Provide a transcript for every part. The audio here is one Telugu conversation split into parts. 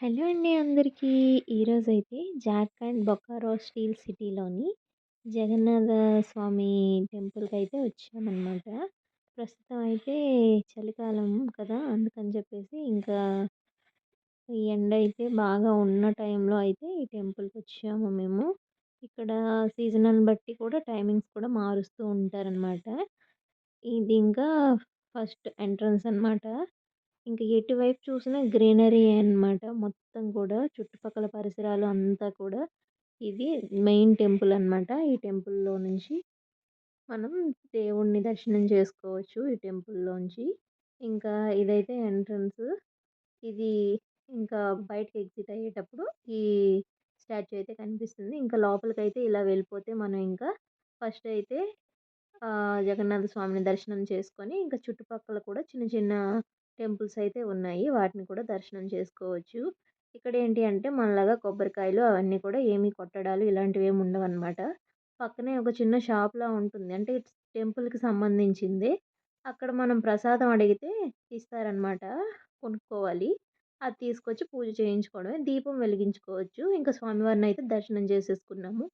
హలో అండి అందరికీ. ఈరోజైతే జార్ఖండ్ బొకారో స్టీల్ సిటీలోని జగన్నాథ స్వామి టెంపుల్‌కైతే వచ్చామనమాట. ప్రస్తుతం అయితే చలికాలం కదా! అందుకని చెప్పేసి ఇంకా ఈ ఎండ అయితే బాగా ఉన్న టైంలో అయితే ఈ టెంపుల్‌కొచ్చాము మేము. ఇక్కడ సీజనల్ని బట్టి కూడా టైమింగ్స్ కూడా మారుస్తూ ఉంటారనమాట. ఇది ఇంకా ఫస్ట్ ఎంట్రన్స్ అనమాట. ఇంక ఎటువైపు చూసినా గ్రీనరీయే అనమాట. మొత్తం కూడా చుట్టుపక్కల పరిసరాలు అంతా కూడా ఇది మెయిన్ టెంపుల్ అనమాట. ఈ టెంపుల్‌లో నుంచి మనం దేవుడిని దర్శనం చేసుకోవచ్చు ఈ టెంపుల్‌లోంచి. ఇంకా ఇదైతే ఎంట్రన్స్. ఇది ఇంకా బయటకి ఎగ్జిట్ అయ్యేటప్పుడు ఈ స్టాచ్యూ అయితే కనిపిస్తుంది. ఇంకా లోపలికైతే ఇలా వెళ్ళిపోతే మనం ఇంకా ఫస్ట్ అయితే జగన్నాథ స్వామిని దర్శనం చేసుకొని, ఇంకా చుట్టుపక్కల కూడా చిన్న చిన్న టెంపుల్స్ అయితే ఉన్నాయి. వాటిని కూడా దర్శనం చేసుకోవచ్చు. ఇక్కడేంటి అంటే మనలాగా కొబ్బరికాయలు అవన్నీ కూడా ఏమి కొట్టడాలు ఇలాంటివేమి ఉండవనమాట. పక్కనే ఒక చిన్న షాప్‌లా ఉంటుంది. అంటే టెంపుల్‌కి సంబంధించిందే. అక్కడ మనం ప్రసాదం అడిగితే ఇస్తారనమాట. కొనుక్కోవాలి. అది తీసుకొచ్చి పూజ చేయించుకోవడమే. దీపం వెలిగించుకోవచ్చు. ఇంకా స్వామివారినైతే దర్శనం చేసేసుకున్నాము.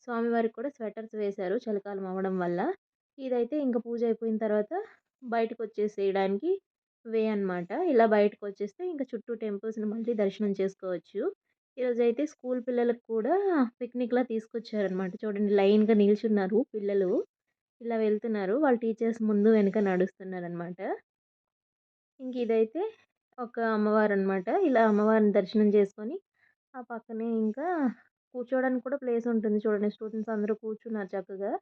స్వామివారికి కూడా స్వెటర్స్ వేశారు చలికాలం అవ్వడం వల్ల. ఇదైతే ఇంక పూజ అయిపోయిన తర్వాత బయటకొచ్చేసేయడానికి అనమాట. ఇలా బయటకొచ్చేస్తే ఇంక చుట్టూ టెంపుల్స్‌ని మళ్ళీ దర్శనం చేసుకోవచ్చు. ఈరోజైతే స్కూల్ పిల్లలకి కూడా పిక్నిక్‌లా తీసుకొచ్చారనమాట. చూడండి లైన్‌గా నిల్చున్నారు పిల్లలు. ఇలా వెళ్తున్నారు. వాళ్ళ టీచర్స్ ముందు వెనక నడుస్తున్నారనమాట. ఇంక ఇదైతే ఒక అమ్మవారనమాట. ఇలా అమ్మవారిని దర్శనం చేసుకొని, ఆ పక్కనే ఇంకా కూర్చోవడానికి కూడా ప్లేస్ ఉంటుంది చూడండి. స్టూడెంట్స్ అందరూ కూర్చున్నారు చక్కగా.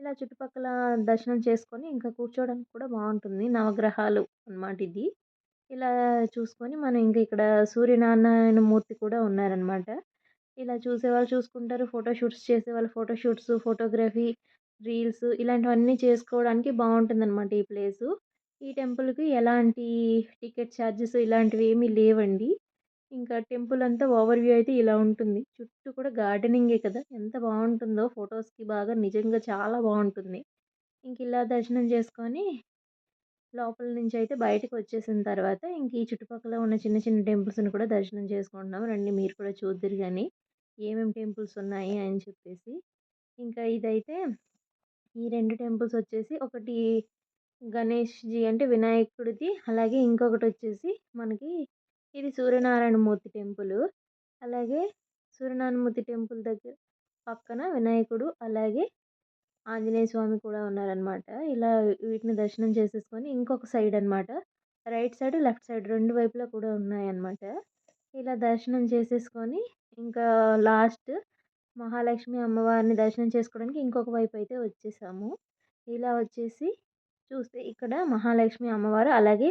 ఇలా చుట్టుపక్కల దర్శనం చేసుకొని, ఇంకా కూర్చోవడానికి కూడా బావుంటుంది. నవగ్రహాలు అనమాట ఇది. ఇలా చూసుకొని మనం ఇంక ఇక్కడ సూర్యనారాయణ మూర్తి కూడా ఉన్నారనమాట. ఇలా చూసేవాళ్ళు చూసుకుంటారు. ఫోటో షూట్స్ చేసేవాళ్ళు ఫోటో షూట్స్, ఫోటోగ్రఫీ, రీల్స్ ఇలాంటివన్నీ చేసుకోవడానికి బావుంటుందనమాట ఈ ప్లేసు. ఈ టెంపుల్‌కి ఎలాంటి టికెట్ చార్జెస్ ఇలాంటివి ఏమీ లేవండి. ఇంకా టెంపుల్ అంతా ఓవర్ వ్యూ అయితే ఇలా ఉంటుంది. చుట్టూ కూడా గార్డెనింగే కదా! ఎంత బావుంటుందో ఫోటోస్‌కి బాగా నిజంగా చాలా బావుంటుంది. ఇంక ఇలా దర్శనం చేసుకొని లోపల నుంచయితే బయటకొచ్చేసిన తర్వాత ఇంక ఈ చుట్టుపక్కల ఉన్న చిన్న చిన్న టెంపుల్స్‌ని కూడా దర్శనం చేసుకుంటున్నాం. రండి మీరు కూడా చూద్దురు గాని ఏమేం టెంపుల్స్ ఉన్నాయి అని చెప్పేసి. ఇంకా ఇదైతే ఈ 2 టెంపుల్స్ వచ్చేసి ఒకటి గణేష్‌జీ అంటే వినాయకుడిది. అలాగే ఇంకొకటొచ్చేసి మనకి ఇది సూర్యనారాయణ మూర్తి టెంపులు. అలాగే సూర్యనారాయణ మూర్తి టెంపుల్ దగ్గర పక్కన వినాయకుడు, అలాగే ఆంజనేయ స్వామి కూడా ఉన్నారనమాట. ఇలా వీటిని దర్శనం చేసేసుకొని ఇంకొక సైడ్ అనమాట. రైట్ సైడ్, లెఫ్ట్ సైడ్ 2 వైపులా కూడా ఉన్నాయన్నమాట. ఇలా దర్శనం చేసేసుకొని ఇంకా లాస్ట్ మహాలక్ష్మి అమ్మవారిని దర్శనం చేసుకోవడానికి ఇంకొక వైపు అయితే వచ్చేసాము. ఇలా వచ్చేసి చూస్తే ఇక్కడ మహాలక్ష్మి అమ్మవారు అలాగే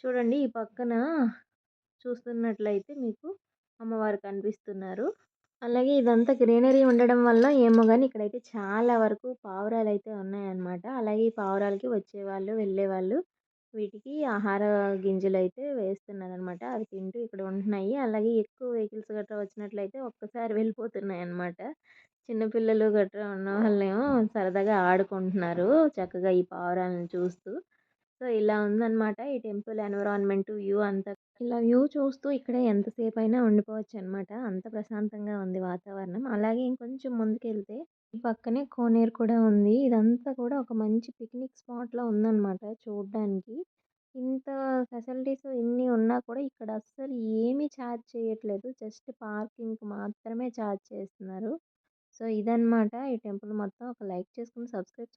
చూడండి ఈ పక్కన చూస్తున్నట్లయితే మీకు అమ్మవారు కనిపిస్తున్నారు. అలాగే ఇదంతా గ్రీనరీ ఉండడం వల్ల ఏమో గాని ఇక్కడైతే చాలా వరకు పావురాలైతే ఉన్నాయన్నమాట. అలాగే ఈ పావురాలకి వచ్చేవాళ్ళు, వెళ్ళేవాళ్ళు వీటికి ఆహార గింజలైతే వేస్తున్నారనమాట. అవి తింటూ ఇక్కడ ఉంటున్నాయి. అలాగే ఎక్కువ వెహికల్స్ గట్రా వచ్చినట్లయితే ఒక్కసారి వెళ్ళిపోతున్నాయన్నమాట. చిన్న పిల్లలు గట్రా ఉన్నవాళ్ళేమో సరదాగా ఆడుకుంటున్నారు చక్కగా ఈ పావురాలను చూస్తూ. సో, ఇలా ఉందనమాట ఈ టెంపుల్ ఎన్విరాన్మెంట్ వ్యూ అంతా. ఇలా వ్యూ చూస్తూ ఇక్కడే ఎంతసేపైనా ఉండిపోవచ్చనమాట. అంత ప్రశాంతంగా ఉంది వాతావరణం. అలాగే ఇంకొంచెం ముందుకెళ్తే ఈ పక్కనే కోనేరు కూడా ఉంది. ఇదంతా కూడా ఒక మంచి పిక్నిక్ స్పాట్‌లా ఉందనమాట చూడ్డానికి. ఇంత ఫెసిలిటీస్ ఇన్ని ఉన్నా కూడా ఇక్కడ అస్సలు ఏమీ ఛార్జ్ చేయట్లేదు. జస్ట్ పార్కింగ్‌కి మాత్రమే ఛార్జ్ చేస్తున్నారు. సో, ఇదనమాట ఈ టెంపుల్ మొత్తం. ఒక లైక్ చేసుకొని సబ్స్క్రైబ్